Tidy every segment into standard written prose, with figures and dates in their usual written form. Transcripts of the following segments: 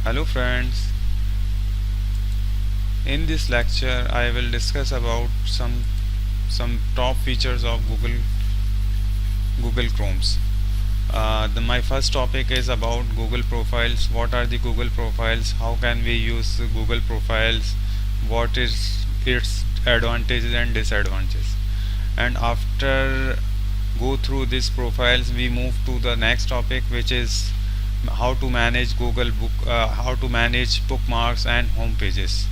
Hello friends, in this lecture I will discuss about some top features of Google Chromes. My first topic is about Google profiles. What are the Google profiles? How can we use Google profiles? What is its advantages and disadvantages? And after go through these profiles, we move to the next topic, which is how to manage how to manage bookmarks and home pages.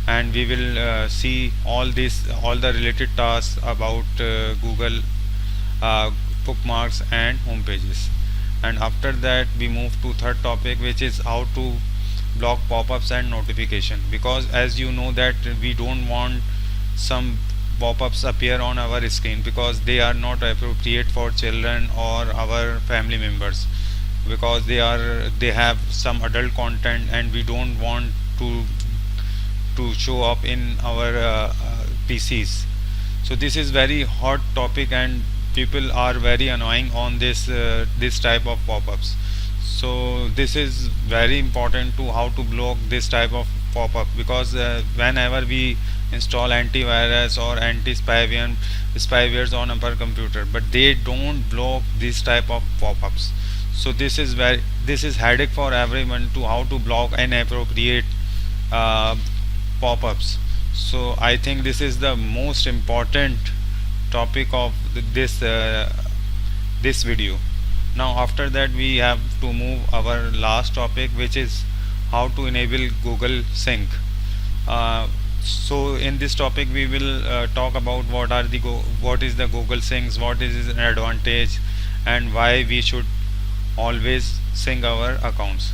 And we will see all the related tasks about Google uh, bookmarks and home pages. And after that we move to third topic, which is how to block pop-ups and notification, because as you know that we don't want some pop-ups appear on our screen because they are not appropriate for children or our family members, because they have some adult content and we don't want to show up in our PCs. So this is very hot topic and people are very annoying on this type of pop-ups. So this is very important to how to block this type of pop-up, because whenever we install antivirus or spywares on our computer, but they don't block this type of pop-ups. So this is headache for everyone to how to block inappropriate uh, pop-ups. So I think this is the most important topic of this video. Now after that we have to move our last topic, which is how to enable Google Sync. So in this topic we will talk about what is the Google Syncs, what is its advantage, and why we should always sync our accounts.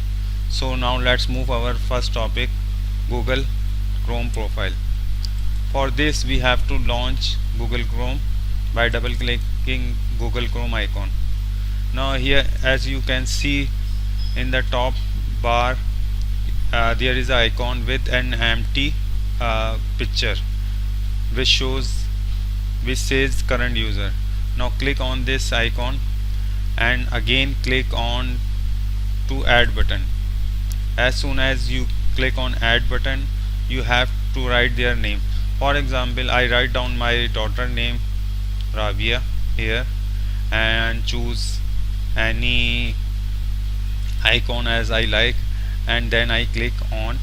So now let's move our first topic, Google Chrome profile. For this we have to launch Google Chrome by double clicking Google Chrome icon. Now here, as you can see in the top bar, there is an icon with an empty picture which says current user. Now click on this icon and again click on to add button. As soon as you click on add button, you have to write their name. For example, I write down my daughter name Rabia here and choose any icon as I like, and then I click on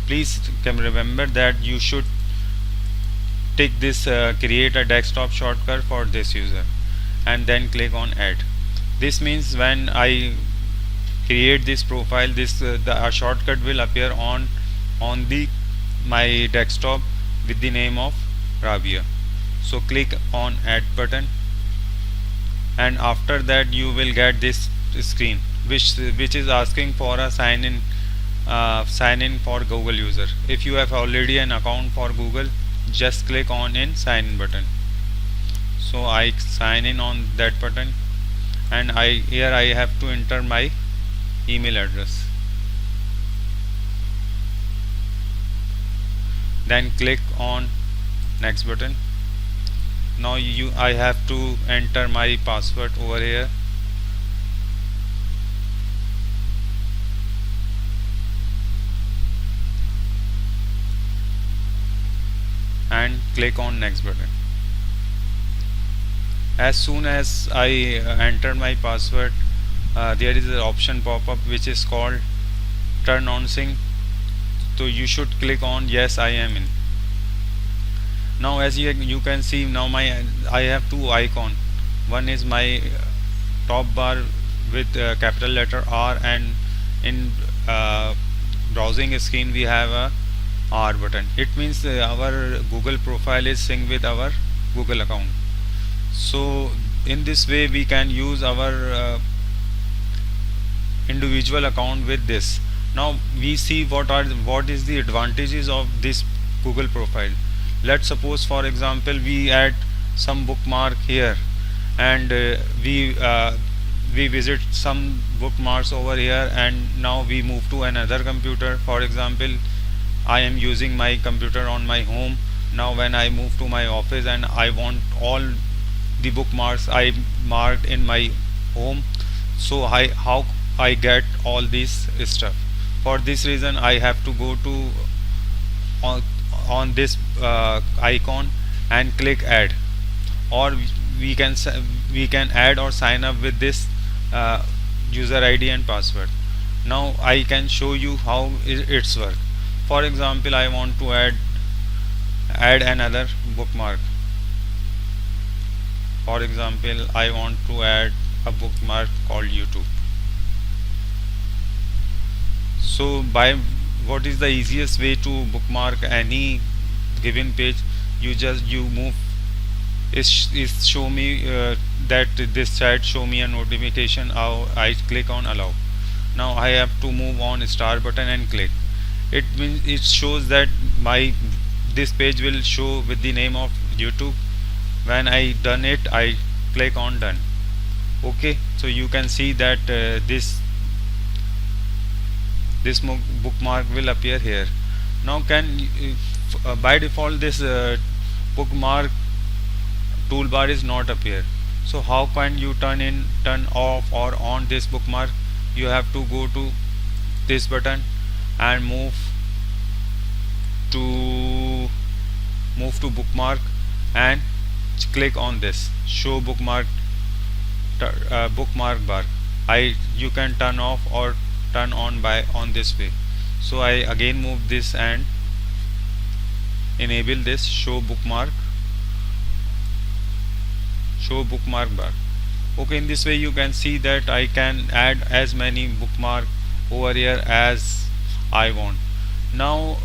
please can remember that you should take this create a desktop shortcut for this user and then click on add. This means when I create this profile, the shortcut will appear on the my desktop with the name of Rabia. So click on add button, and after that you will get this screen which is asking for a sign in for Google user. If you have already an account for Google, just click on in sign in button. So I sign in on that button, and here I have to enter my email address. Then click on next button. Now I have to enter my password over here. And click on next button. As soon as I enter my password, there is an option pop up which is called turn on sync. So you should click on yes, I am in. Now as you can see, now I have two icon. One is my top bar with capital letter R, and in browsing screen we have a R button. It means our Google profile is synced with our Google account. So in this way we can use our individual account with this. Now we see what is the advantages of this Google profile. Let's suppose, for example, we add some bookmark here, and we visit some bookmarks over here, and now we move to another computer. For example, I am using my computer on my home. Now when I move to my office and I want all the bookmarks I marked in my home, so how I get all this stuff. For this reason I have to go to on, on this icon and click add, or we can we can add or sign up with this uh, user ID and password. Now I can show you how it's work. For example, I want to add another bookmark. For example, I want to add a bookmark called YouTube. So by what is the easiest way to bookmark any given page? You move is show me that this chat show me a notification. How I click on allow. Now I have to move on star button and click. It means it shows that my this page will show with the name of YouTube. When I done it, I click on done. Okay, so you can see that this bookmark will appear here. Now by default this bookmark toolbar is not appear. So how can you turn off or on this bookmark? You have to go to this button and move to bookmark and click on this show bookmark bookmark bar. You can turn off or turn on by on this way. So I again move this and enable this show bookmark bar. Okay, in this way you can see that I can add as many bookmark over here as I want. Now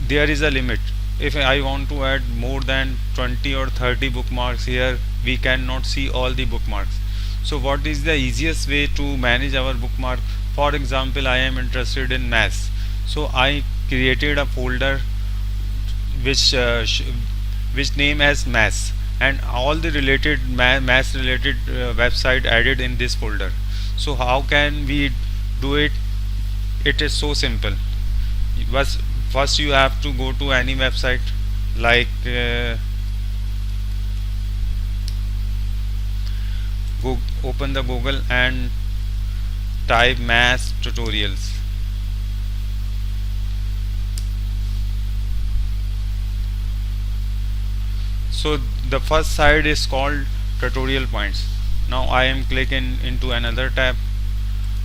there is a limit. If I want to add more than 20 or 30 bookmarks here, we cannot see all the bookmarks. So what is the easiest way to manage our bookmark? For example, I am interested in maths, so I created a folder which name as maths, and all the related maths related website added in this folder. So how can we do it? It is so simple. First you have to go to any website like open the Google and type maths tutorials. So the first site is called tutorial points. Now I am clicking into another tab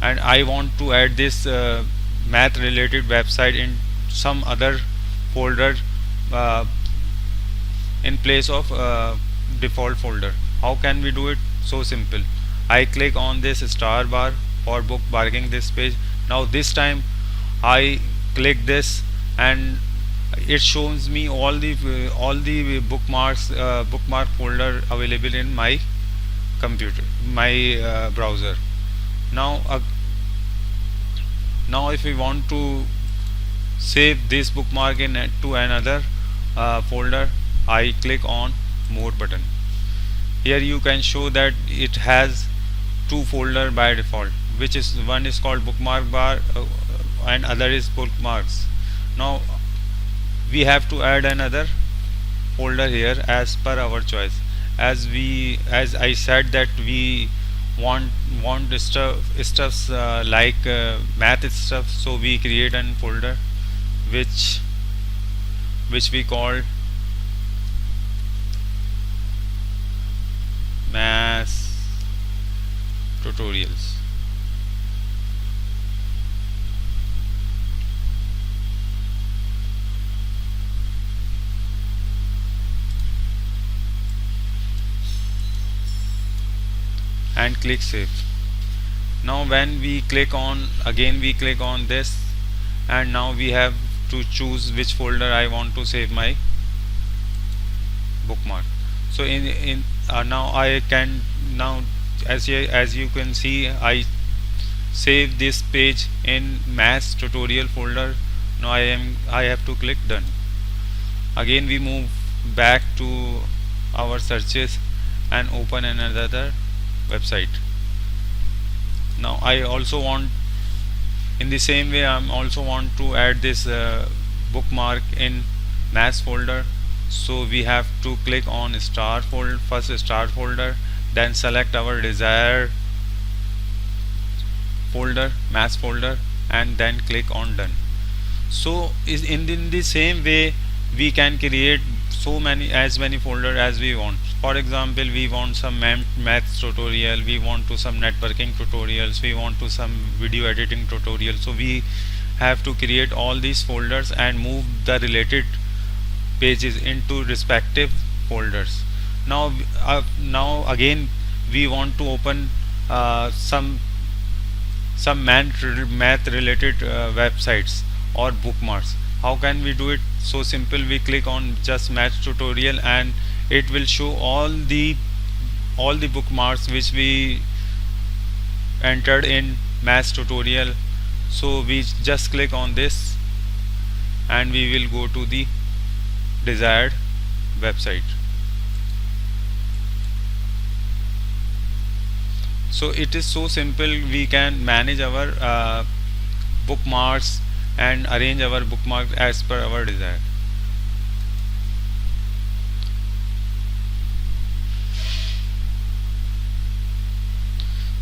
and I want to add this math related website in some other folder in place of default folder. How can we do it? So simple. I click on this star bar for bookmarking this page. Now this time I click this and it shows me all the bookmarks bookmark folder available in my computer, my browser. Now if we want to save this bookmark to another folder, I click on more button. Here you can show that it has two folder by default, which is one is called bookmark bar and other is bookmarks. Now we have to add another folder here as per our choice. As I said that we want stuffs like math stuff, so we create an folder which we call math tutorials. And click save. Now when we click on this, and now we have to choose which folder I want to save my bookmark. So now I can, now as you can see, I save this page in maths tutorial folder. Now I have to click done. Again we move back to our searches and open another website. Now I also want, in the same way, I also want to add this bookmark in maths folder. So we have to click on first star folder, then select our desired folder, mass folder, and then click on done. So is in the same way we can create so many as many folder as we want. For example, we want some math tutorial, we want to some networking tutorials, we want to some video editing tutorial. So we have to create all these folders and move the related pages into respective folders. Now again we want to open some math related websites or bookmarks. How can we do it? So simple, we click on just math tutorial and it will show all the bookmarks which we entered in math tutorial. So we just click on this and we will go to the desired website. So it is so simple, we can manage our bookmarks and arrange our bookmarks as per our desire.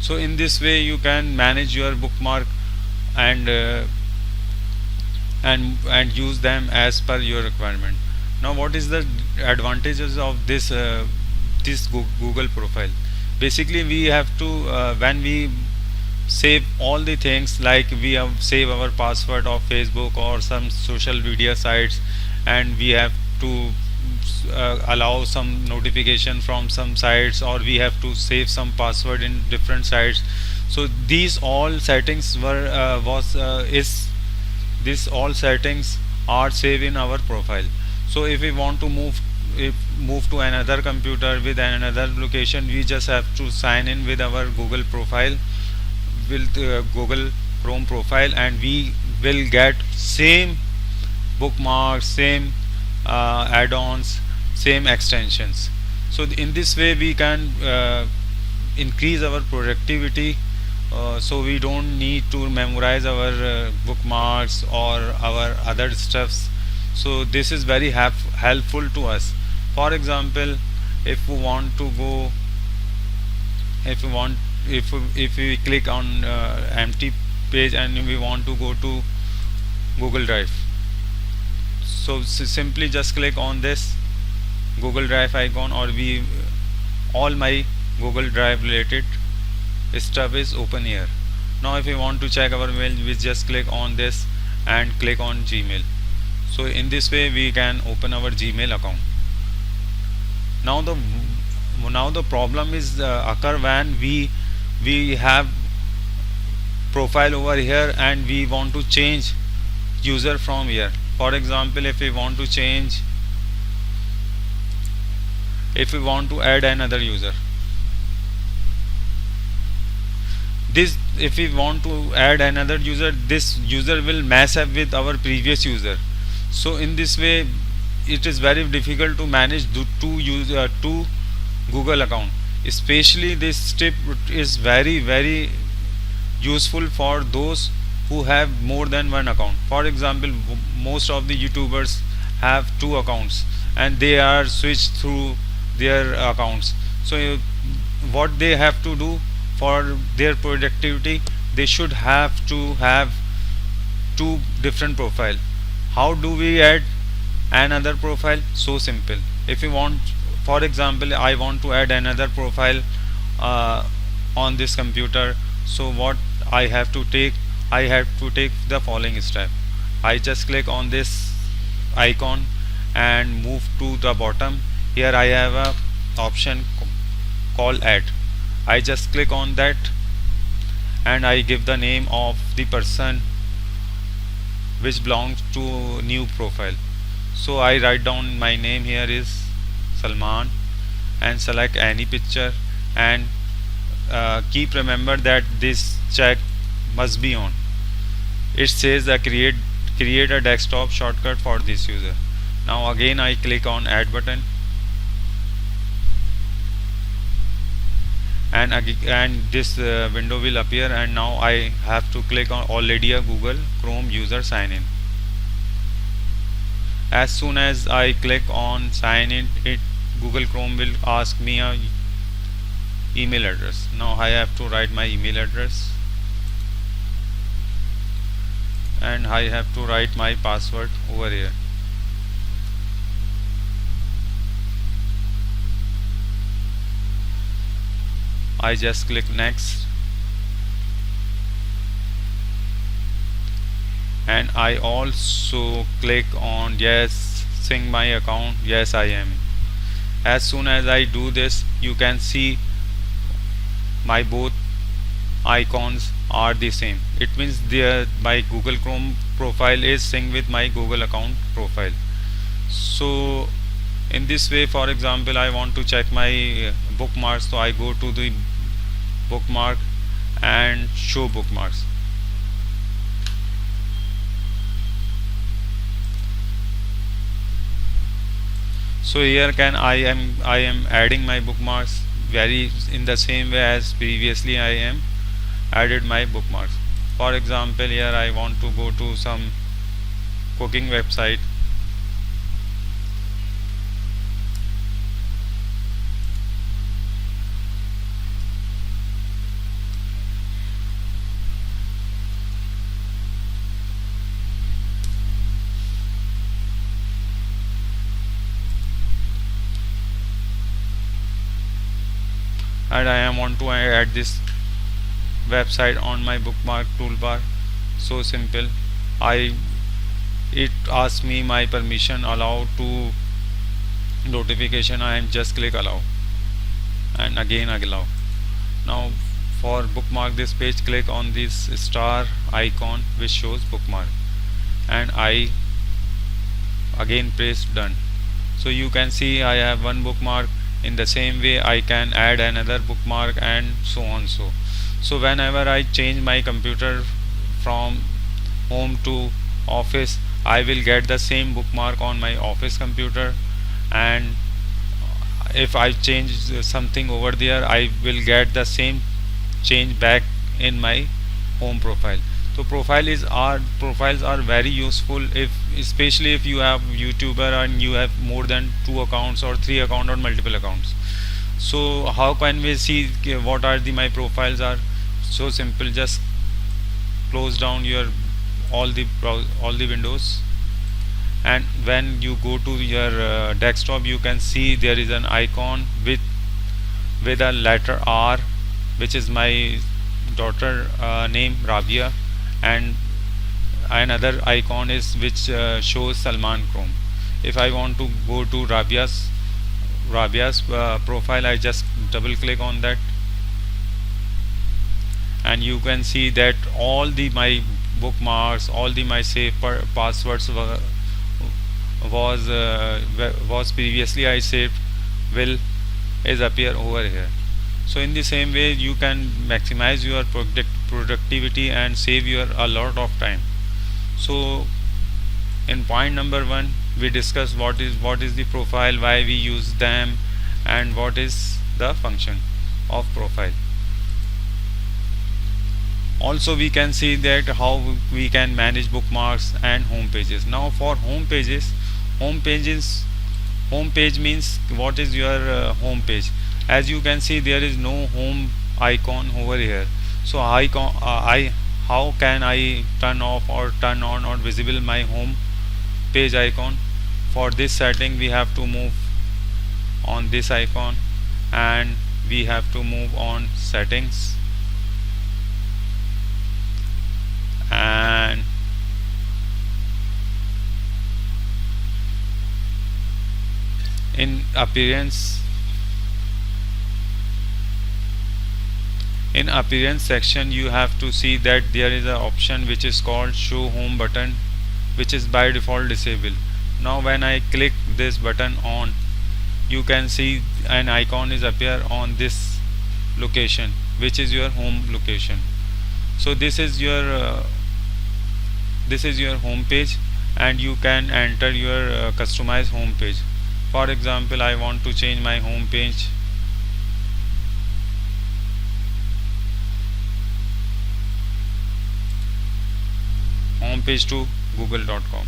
So in this way you can manage your bookmark and use them as per your requirement. Now what is the advantages of this Google profile? Basically we have to when we save all the things, like we have save our password of Facebook or some social media sites, and we have to allow some notification from some sites, or we have to save some password in different sites. So these all settings these all settings are saved in our profile. So if we want to move to another computer with another location, we just have to sign in with our Google profile, with Google Chrome profile, and we will get same bookmarks, same add-ons, same extensions. So in this way we can increase our productivity. So we don't need to memorize our bookmarks or our other stuffs. So this is very helpful to us. For example, if we want to go, if we click on empty page and we want to go to Google Drive, so simply just click on this Google Drive icon, or all my Google Drive related stuff is open here. Now if we want to check our mail, we just click on this and click on Gmail. So in this way we can open our Gmail account. Now the problem is occur when we have profile over here and we want to change user from here. For example, if we want to add another user, if we want to add another user, this user will mess up with our previous user. So in this way it is very difficult to manage two Google account. Especially this tip is very useful for those who have more than one account. For example, most of the YouTubers have two accounts and they are switched through their accounts. So what they have to do for their productivity, they should have to have two different profile. How do we add another profile? So simple. If you want, for example, I want to add another profile on this computer. So what I have to take the following step. I just click on this icon and move to the bottom. Here I have a option called add. I just click on that and I give the name of the person which belongs to new profile. So I write down my name here is Salman and select any picture, and keep remember that this check must be on. It says that create a desktop shortcut for this user. Now again I click on add button, and this window will appear, and now I have to click on already a Google Chrome user sign in. As soon as I click on sign in, Google Chrome will ask me a email address. Now I have to write my email address. and I have to write my password over here. I just click next, and I also click on yes, sync my account. Yes, I am. As soon as I do this, you can see my both icons are the same. It means my Google Chrome profile is synced with my Google account profile. So in this way, for example, I want to check my bookmarks, so I go to the bookmark and show bookmarks. So here I am adding my bookmarks very in the same way as previously I am added my bookmarks. For example, here I want to go to some cooking website. And I am want to add this website on my bookmark toolbar. So simple. It asks me my permission, allow to notification. I am just click allow and again allow. Now for bookmark this page, click on this star icon which shows bookmark, and I again press done. So you can see I have one bookmark. In the same way I can add another bookmark and so on. So whenever I change my computer from home to office, I will get the same bookmark on my office computer, and if I change something over there, I will get the same change back in my home profile. So profiles are very useful, if especially if you have YouTuber and you have more than 2 accounts or 3 accounts or multiple accounts. So how can we see what are my profiles are? So simple, just close down your all the windows, and when you go to your desktop, you can see there is an icon with a letter R, which is my daughter name Rabia, and another icon is which shows Salman Chrome. If I want to go to Rabia's profile, I just double click on that, and you can see that all my bookmarks, all my saved passwords was previously I saved is appear over here. So in the same way you can maximize your productivity and save your a lot of time. So in point number 1 we discuss what is the profile, why we use them, and what is the function of profile. Also we can see that how we can manage bookmarks and home pages. Now for home pages home page means what is your home page. As you can see, there is no home icon over here. So how can I turn off or turn on or visible my home page icon? For this setting we have to move on this icon, and we have to move on settings, and in appearance section you have to see that there is an option which is called show home button, which is by default disabled. Now when I click this button on, you can see an icon is appear on this location, which is your home location. So this is your home page, and you can enter your customized home page. For example, I want to change my home page. To google.com.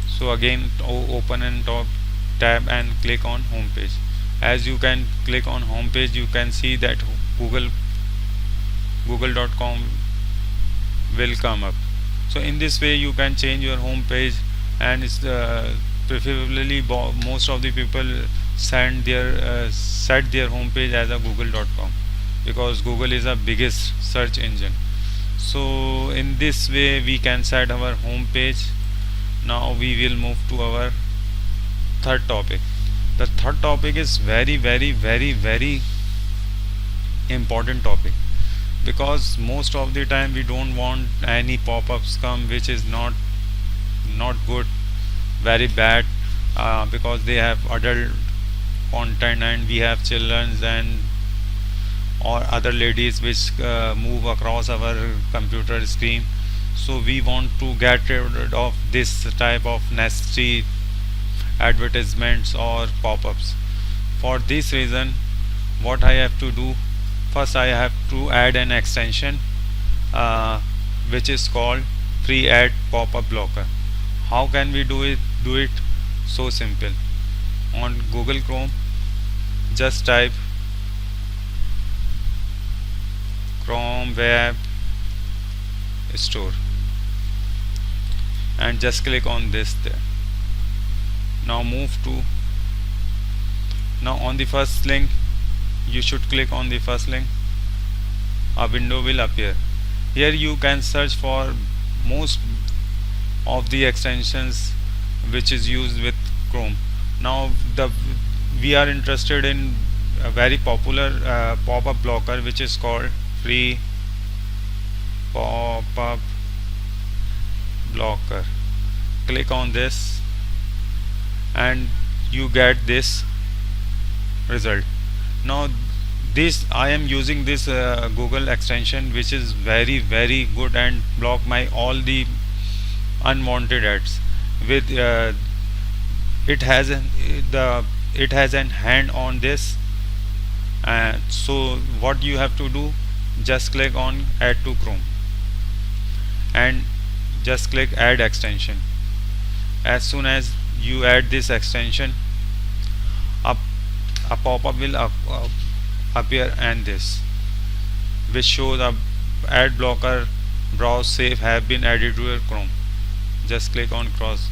So again open and tab and click on home page. As you can click on home page, you can see that google.com will come up. So in this way you can change your home page, and it's preferably most of the people set their home page as a google.com, because Google is the biggest search engine. So in this way we can set our home page. Now we will move to our third topic. The third topic is very important topic, because most of the time we don't want any pop-ups come which is not good, very bad, because they have adult content and we have children's and or other ladies which move across our computer screen. So we want to get rid of this type of nasty advertisements or pop-ups. For this reason, what I have to do, first I have to add an extension which is called free ad pop-up blocker. How can we do it? So simple. On Google Chrome, just type Chrome Web Store and just click on this there. Now on the first link, you should click on the first link. A window will appear. Here you can search for most of the extensions which is used with Chrome. Now we are interested in a very popular pop-up blocker which is called free pop-up blocker. Click on this and you get this result. Now this I am using this Google extension which is very good and block my all the unwanted ads with it has an hand on this. So what you have to do, just click on add to Chrome and just click add extension. As soon as you add this extension, a pop-up will appear, and this which shows a ad blocker browse safe have been added to your Chrome. Just click on cross.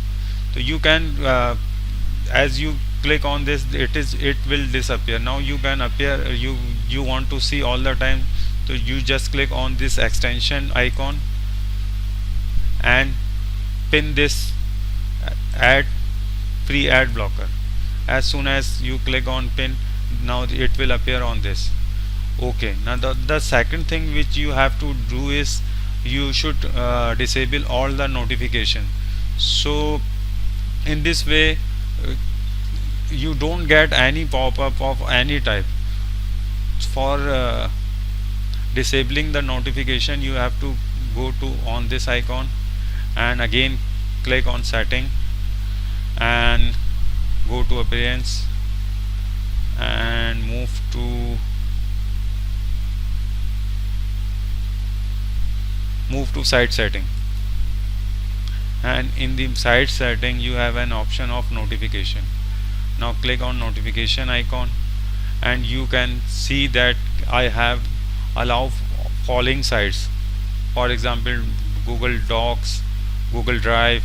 So you can as you click on this, it will disappear. Now you can appear, you want to see all the time, so you just click on this extension icon and pin this add free ad blocker. As soon as you click on pin, now it will appear on this. Okay, now the second thing which you have to do is you should disable all the notification. So in this way you don't get any pop-up of any type. For disabling the notification, you have to go to on this icon and again click on setting and go to appearance and move to site setting, and in the site setting you have an option of notification. Now click on notification icon and you can see that I have allow following sites, for example Google Docs, Google Drive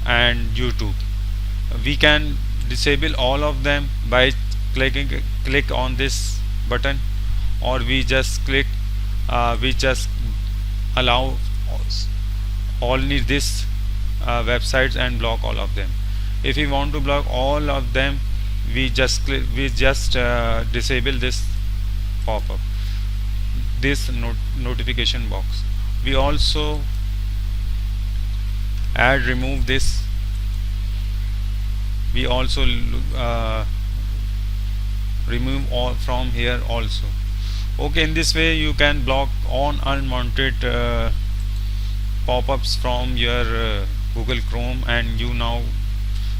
and YouTube. We can disable all of them by click on this button, or we just allow only this websites and block all of them. If we want to block all of them, we just disable this pop-up, this notification box. We also remove this. We also remove all from here also. Okay, in this way you can block on unwanted pop-ups from your Google Chrome, and you now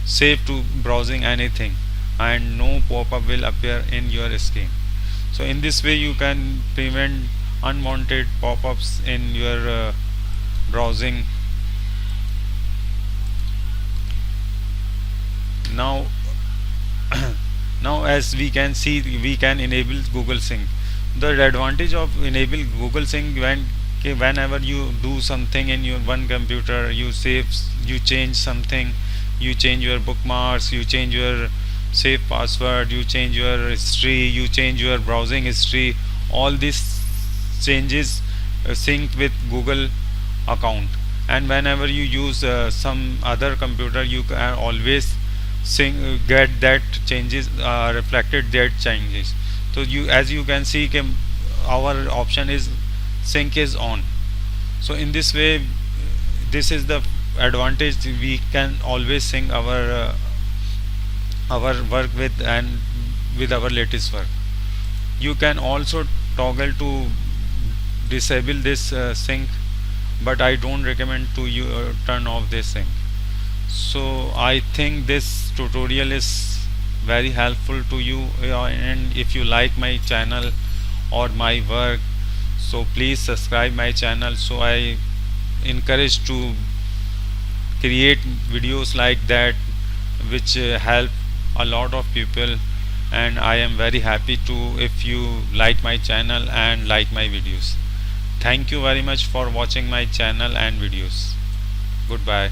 safe to browsing anything and no pop-up will appear in your screen. So in this way you can prevent unwanted pop-ups in your browsing. Now Now as we can see, we can enable Google Sync. The advantage of enable Google Sync, whenever you do something in your one computer, you save, you change something, you change your bookmarks, you change your save password, you change your history, you change your browsing history, all these changes sync with Google account. And whenever you use some other computer, you can always get that changes reflected, that changes. So you, as you can see, our option is sync is on. So in this way, this is the advantage, we can always sync our work with, and with our latest work. You can also toggle to disable this sync, but I don't recommend to you turn off this sync. So I think this tutorial is very helpful to you, and if you like my channel or my work, so please subscribe my channel. So I encourage to create videos like that, which help a lot of people, and I am very happy to if you like my channel and like my videos. Thank you very much for watching my channel and videos. Goodbye.